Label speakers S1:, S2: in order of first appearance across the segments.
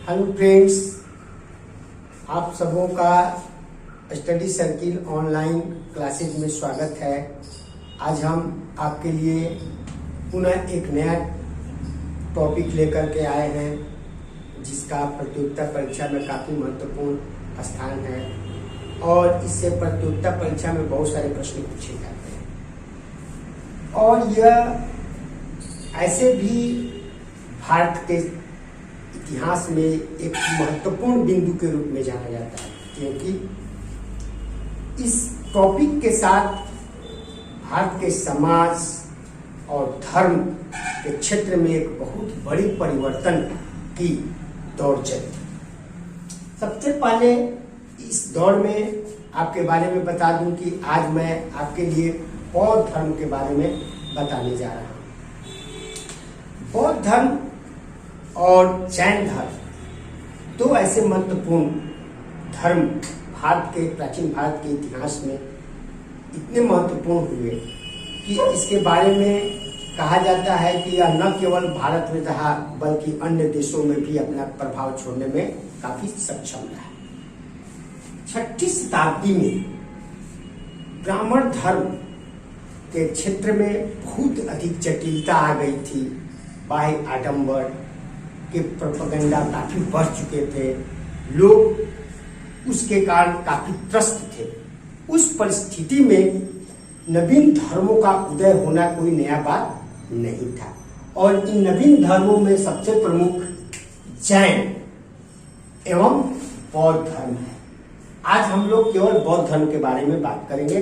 S1: Hello friends, आप सबों का स्टडी सर्किल ऑनलाइन क्लासेज में स्वागत है। आज हम आपके लिए पुनः एक नया टॉपिक लेकर के आए हैं जिसका प्रतियोगिता परीक्षा में काफ़ी महत्वपूर्ण स्थान है और इससे प्रतियोगिता परीक्षा में बहुत सारे प्रश्न पूछे जाते हैं और यह ऐसे भी भारत के इतिहास में एक महत्वपूर्ण बिंदु के रूप में जाना जाता है, क्योंकि इस टॉपिक के साथ भारत के समाज और धर्म के क्षेत्र में एक बहुत बड़ी परिवर्तन की दौर चली। सबसे पहले इस दौर में आपके बारे में बता दूं कि आज मैं आपके लिए बौद्ध धर्म के बारे में बताने जा रहा हूं। बौद्ध धर्म और जैन धर्म दो ऐसे महत्वपूर्ण धर्म भारत के प्राचीन भारत के इतिहास में इतने महत्वपूर्ण हुए कि इसके बारे में कहा जाता है कि यह न केवल भारत में रहा बल्कि अन्य देशों में भी अपना प्रभाव छोड़ने में काफी सक्षम रहा। 6वीं शताब्दी में ब्राह्मण धर्म के क्षेत्र में बहुत अधिक जटिलता आ गई थी। बाह्य आडंबर के प्रोपेगेंडा काफी बढ़ चुके थे, लोग उसके कारण काफी त्रस्त थे। उस परिस्थिति में नवीन धर्मों का उदय होना कोई नया बात नहीं था और इन नवीन धर्मों में सबसे प्रमुख जैन एवं बौद्ध धर्म है। आज हम लोग केवल बौद्ध धर्म के बारे में बात करेंगे।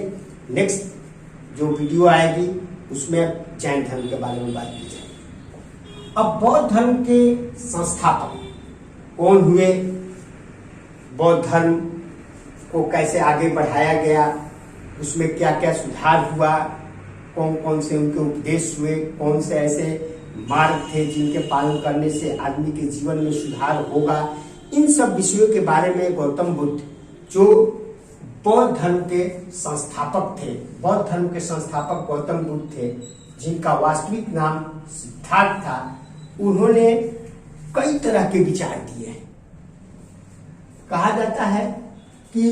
S1: नेक्स्ट जो वीडियो आएगी उसमें जैन धर्म के बारे में बात की जाएगी। अब बौद्ध धर्म के संस्थापक कौन हुए, बौद्ध धर्म को कैसे आगे बढ़ाया गया, उसमें क्या क्या सुधार हुआ, कौन कौन से उनके उपदेश हुए, कौन से ऐसे मार्ग थे जिनके पालन करने से आदमी के जीवन में सुधार होगा, इन सब विषयों के बारे में गौतम बुद्ध जो बौद्ध धर्म के संस्थापक थे, बौद्ध धर्म के संस्थापक गौतम बुद्ध थे जिनका वास्तविक नाम सिद्धार्थ था, उन्होंने कई तरह के विचार दिए। कहा जाता है कि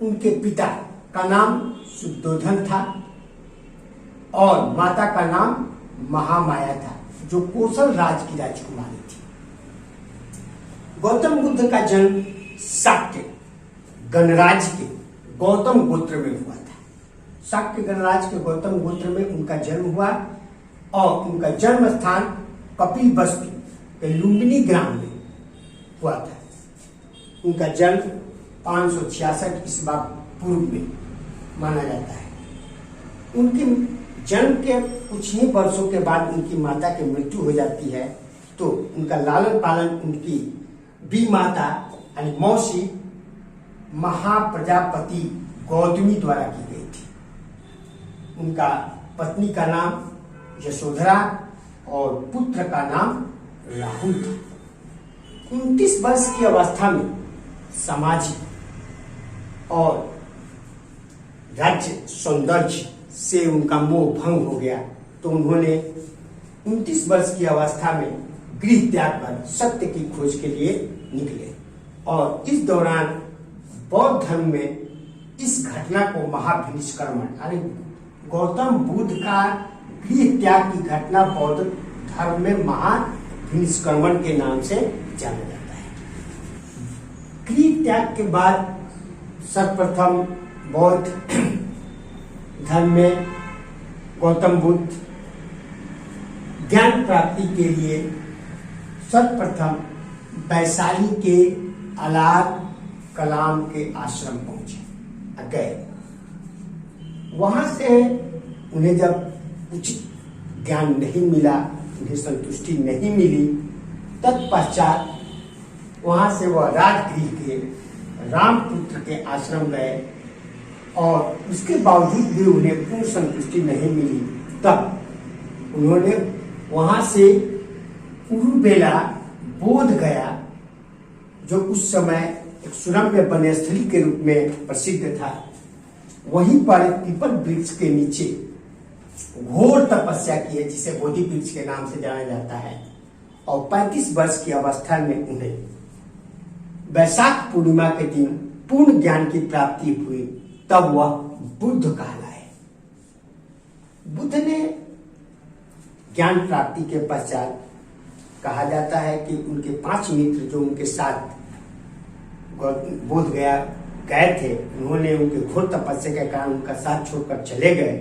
S1: उनके पिता का नाम शुद्धोधन था और माता का नाम महामाया था जो कौशल राज की राजकुमारी थी। गौतम बुद्ध का जन्म शाक्य गणराज्य के गौतम गोत्र में हुआ था। शाक्य गणराज्य के गौतम गोत्र में उनका जन्म हुआ और उनका जन्म स्थान कपिलवस्तु के लुम्बिनी ग्राम में हुआ था। उनका जन्म 566 ईस्वी पूर्व में माना जाता है। उनके जन्म के कुछ ही वर्षों के बाद उनकी माता की मृत्यु हो जाती है, तो उनका लालन पालन उनकी बी माता यानी मौसी महाप्रजापति गौतमी द्वारा की गई थी। उनका पत्नी का नाम यशोधरा और पुत्र का नाम राहुल था। 29 वर्ष की अवस्था में सामाजिक और राज्य सौंदर्य से उनका मोह भंग हो गया, तो उन्होंने 29 वर्ष की अवस्था में गृह त्याग कर सत्य की खोज के लिए निकले और इस दौरान बौद्ध धर्म में इस घटना को महाभिनिष्क्रमण यानी गौतम बुद्ध का गृह त्याग की घटना बौद्ध धर्म में महाभिनिष्क्रमण के नाम से जाना जाता है। गृह त्याग के बाद सर्वप्रथम बौद्ध धर्म में गौतम बुद्ध ज्ञान प्राप्ति के लिए सर्वप्रथम वैशाली के अलार कलाम के आश्रम पहुंचे गए। वहां से उन्हें जब उचित ज्ञान नहीं मिला, उन्हें संतुष्टि नहीं मिली, तत्पश्चात वहां से वह राजगृह के रामपुत्र के आश्रम गए और उसके बावजूद भी उन्हें पूर्ण संतुष्टि नहीं मिली। तब उन्होंने वहां से उरुबेला बोध गया जो उस समय एक सुरम्य वनस्थली के रूप में प्रसिद्ध था। वहीं पर पीपल वृक्ष के नीचे घोर तपस्या की है जिसे बोधि वृक्ष के नाम से जाना जाता है और 35 वर्ष की अवस्था में उन्हें वैशाख पूर्णिमा के दिन पूर्ण ज्ञान की प्राप्ति हुई, तब वह बुद्ध कहलाए। बुद्ध ने ज्ञान प्राप्ति के पश्चात कहा जाता है कि उनके 5 मित्र जो उनके साथ बोध गया गए थे, उन्होंने उनके घोर तपस्या के कारण उनका साथ छोड़कर चले गए।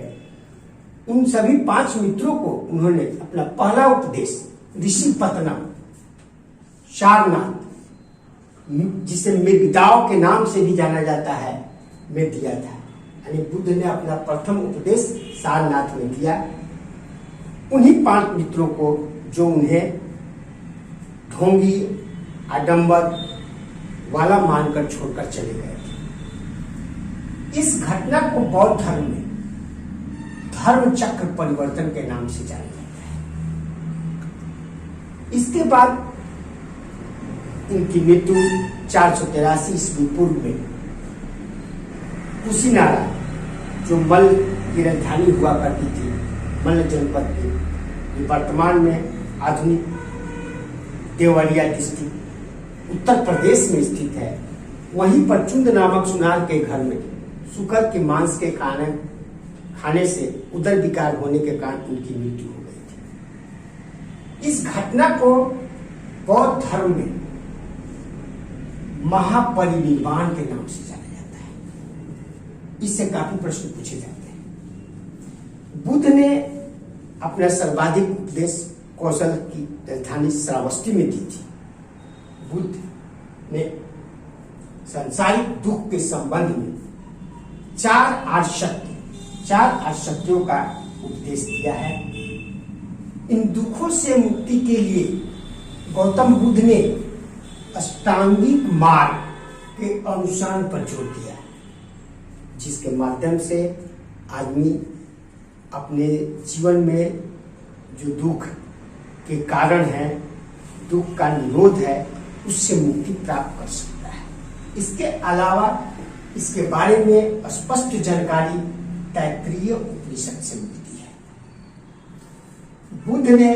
S1: उन सभी 5 मित्रों को उन्होंने अपना पहला उपदेश ऋषि पतनम सारनाथ, जिसे मृगदाव के नाम से भी जाना जाता है, में दिया था। यानी बुद्ध ने अपना प्रथम उपदेश सारनाथ में दिया। उन्हीं 5 मित्रों को जो उन्हें ढोंगी आडंबर वाला मानकर छोड़कर चले गए थे। इस घटना को बौद्ध धर्म में धर्म चक्र परिवर्तन के नाम से जाना जाता है। इसके बाद इनकी मृत्यु 483 ईस्वी पूर्व में कुशीनारा, जो मल्ल की राजधानी हुआ करती थी, मल्ल जनपद की, वर्तमान में आधुनिक देवरिया डिस्ट्रिक्ट उत्तर प्रदेश में स्थित है, वहीं पर चुंद नामक सुनार के घर में सुकर के मांस के खाने से उदर विकार होने के कारण उनकी मृत्यु हो गई थी। इस घटना को बौद्ध धर्म में महापरिनिर्वाण के नाम से जाना जाता है। इससे काफी प्रश्न पूछे जाते हैं। बुद्ध ने अपना सर्वाधिक उपदेश कौशल की राजधानी श्रावस्ती में दी थी। बुद्ध ने सांसारिक दुख के संबंध में 4 आर्षत्यों का उपदेश दिया है। इन दुखों से मुक्ति के लिए गौतम बुद्ध ने अष्टांगिक मार्ग के अनुसरण पर जोर दिया, जिसके माध्यम से आदमी अपने जीवन में जो दुख के कारण है, दुख का निरोध है, उससे मुक्ति प्राप्त कर सकता है। इसके अलावा इसके बारे में स्पष्ट जानकारी तैत्तिरीय उपनिषद से मिलती है। बुद्ध ने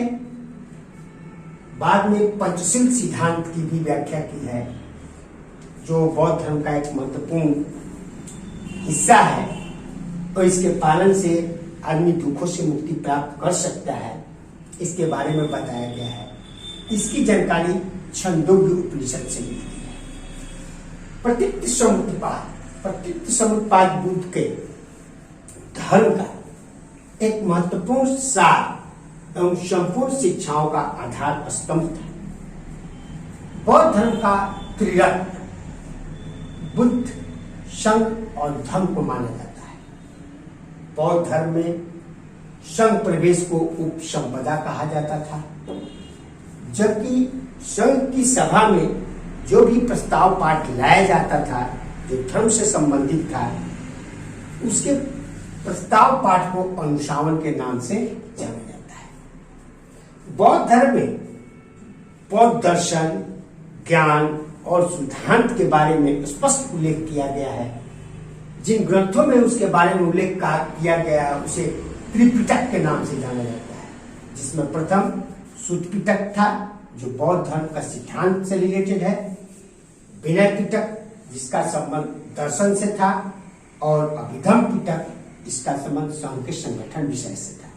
S1: बाद में पंचशील सिद्धांत की भी व्याख्या की है, जो बौद्ध धर्म का एक महत्वपूर्ण हिस्सा है, और इसके पालन से आदमी दुखों से मुक्ति प्राप्त कर सकता है। इसके बारे में बताया गया है। इसकी जानकारी छंदोग्य उपनिषद से मिलती है। प्रतीक्त समुत्पाद बुद्ध के धर्म का एक महत्वपूर्ण सार एवं संपूर्ण शिक्षाओं का आधार स्तंभ था। बौद्ध धर्म का त्रिरत्न बुद्ध, संघ और धर्म को माना जाता है। बौद्ध धर्म में संघ प्रवेश को उपसंपदा कहा जाता था, जबकि संघ की सभा में जो भी प्रस्ताव पाठ लाया जाता था जो धर्म से संबंधित था, उसके प्रस्ताव पाठ को अनुशासन के नाम से जाना जाता है। बौद्ध धर्म में बौद्ध दर्शन, ज्ञान और सिद्धांत के बारे में स्पष्ट उल्लेख किया गया है। जिन ग्रंथों में उसके बारे में उल्लेख किया गया है उसे त्रिपिटक के नाम से जाना जाता है, जिसमें प्रथम सुत्त पिटक था जो बौद्ध धर्म का सिद्धांत से रिलेटेड है, विनय पिटक जिसका संबंध दर्शन से था, और अभिधम पिटक इसका संबंध संघ के संगठन विषय से था।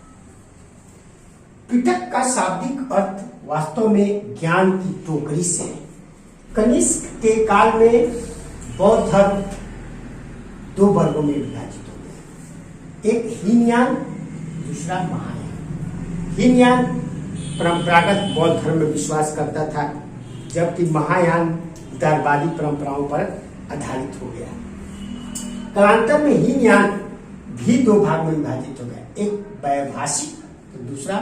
S1: पिटक का शाब्दिक अर्थ वास्तव में ज्ञान की टोकरी से है। कनिष्क के काल में बौद्ध धर्म 2 वर्गों में विभाजित हो गया, एक हीनयान, दूसरा महायान। हीनयान परंपरागत बौद्ध धर्म में विश्वास करता था, जबकि महायान उदारवादी परंपराओं पर आधारित हो गया। कालांतर में हीनयान भी 2 भाग में विभाजित हो गया, एक वैभाषिक तो दूसरा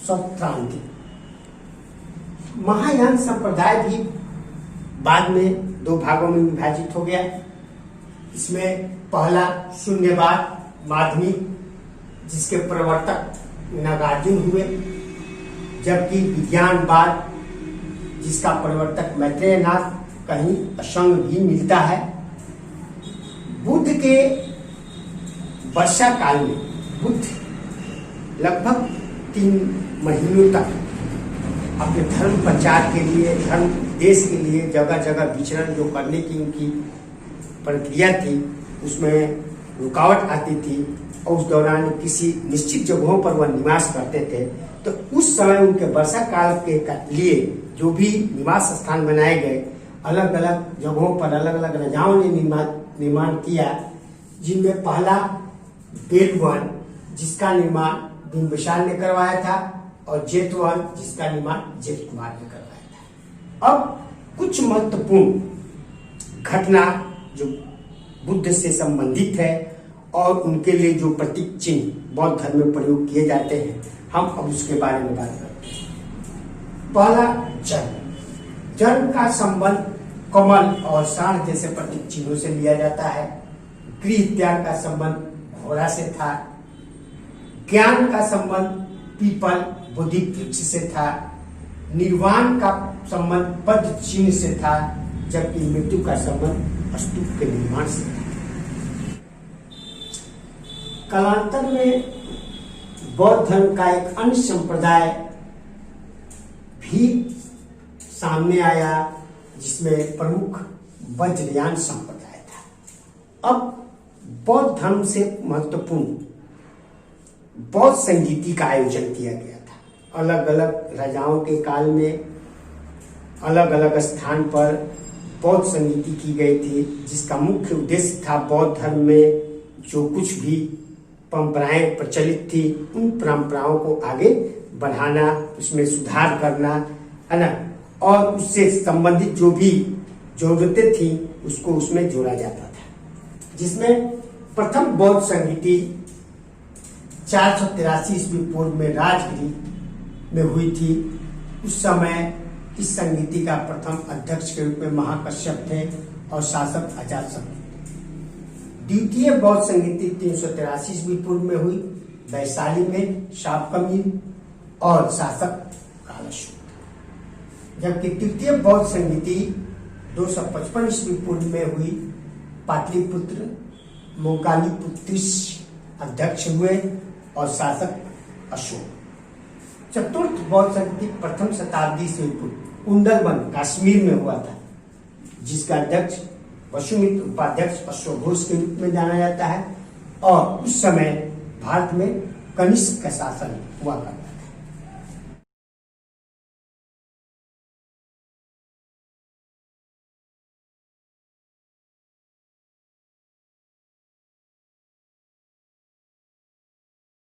S1: सौत्रांतिक। महायान संप्रदाय भी बाद में 2 भागों में विभाजित हो गया। इसमें पहला शून्यवाद माध्यमिक, जिसके प्रवर्तक नागार्जुन हुए, जबकि विज्ञानवाद जिसका प्रवर्तक मैत्रेयनाथ, कहीं असंग भी मिलता है। बुद्ध के वर्षा काल में बुद्ध लगभग 3 महीनों तक अपने धर्म प्रचार के लिए, धर्म देश के लिए जगह जगह विचरण जो करने की उनकी प्रक्रिया थी, उसमें रुकावट आती थी और उस दौरान किसी निश्चित जगहों पर वह निवास करते थे। तो उस समय उनके वर्षा काल के लिए जो भी निवास स्थान बनाए गए, अलग अलग जगहों पर अलग अलग राजाओं ने निर्माण किया, जिनमें पहला बेलवन जिसका निर्माण बिंबिसार ने करवाया था और जेतवन जिसका निर्माण जेत कुमार ने करवाया था। अब कुछ महत्वपूर्ण घटना जो बुद्ध से संबंधित है और उनके लिए जो प्रतीक चिन्ह बौद्ध धर्म में प्रयोग किए जाते हैं, हम अब उसके बारे में बात करते हैं। पहला जन्म। जन्म का संबंध कमल और सांड जैसे प्रतीक चिन्हों से लिया जाता है। गृह त्याग का संबंध घोड़ा से था। ज्ञान का संबंध पीपल बोधि वृक्ष से था। निर्वाण का संबंध पद्म चिन्ह से था, जबकि मृत्यु का संबंध स्तूप के निर्माण से था। कालांतर में बौद्ध धर्म का एक अन्य संप्रदाय भी सामने आया, जिसमें प्रमुख वज्रयान संप्रदाय था। अब बौद्ध धर्म से महत्वपूर्ण बौद्ध संगीति का आयोजन किया गया था। अलग अलग राजाओं के काल में अलग अलग स्थान पर बौद्ध संगीति की गई थी, जिसका मुख्य उद्देश्य था बौद्ध धर्म में जो कुछ भी परंपराएं प्रचलित थी, उन परंपराओं को आगे बढ़ाना, उसमें सुधार करना, है ना, और उससे संबंधित जो भी जरूरतें थी उसको उसमें जोड़ा जाता था। जिसमें प्रथम बौद्ध संगीति 483 ईस्वी पूर्व में राजगृह में हुई थी। उस समय इस संगीति का प्रथम अध्यक्ष के रूप में महाकश्यप थे और शासक अजातशत्रु। द्वितीय बौद्ध संगीति 383 ईस्वी पूर्व में हुई वैशाली में शाकम्भरी और शासक कालशूत्र। जबकि तृतीय बौद्ध संगीति 255 ईस्वी पूर्व में हुई पाटलिपुत्र मोगालीपुत्र अध्यक्ष हुए और शासक अशोक। चतुर्थ बौद्ध संगीति प्रथम शताब्दी से पूर्व कुंडलवन कश्मीर में हुआ था, जिसका अध्यक्ष वसुमित्र उपाध्यक्ष अश्वघोष के रूप में जाना जाता है, और उस समय भारत में कनिष्क का शासन हुआ करता था।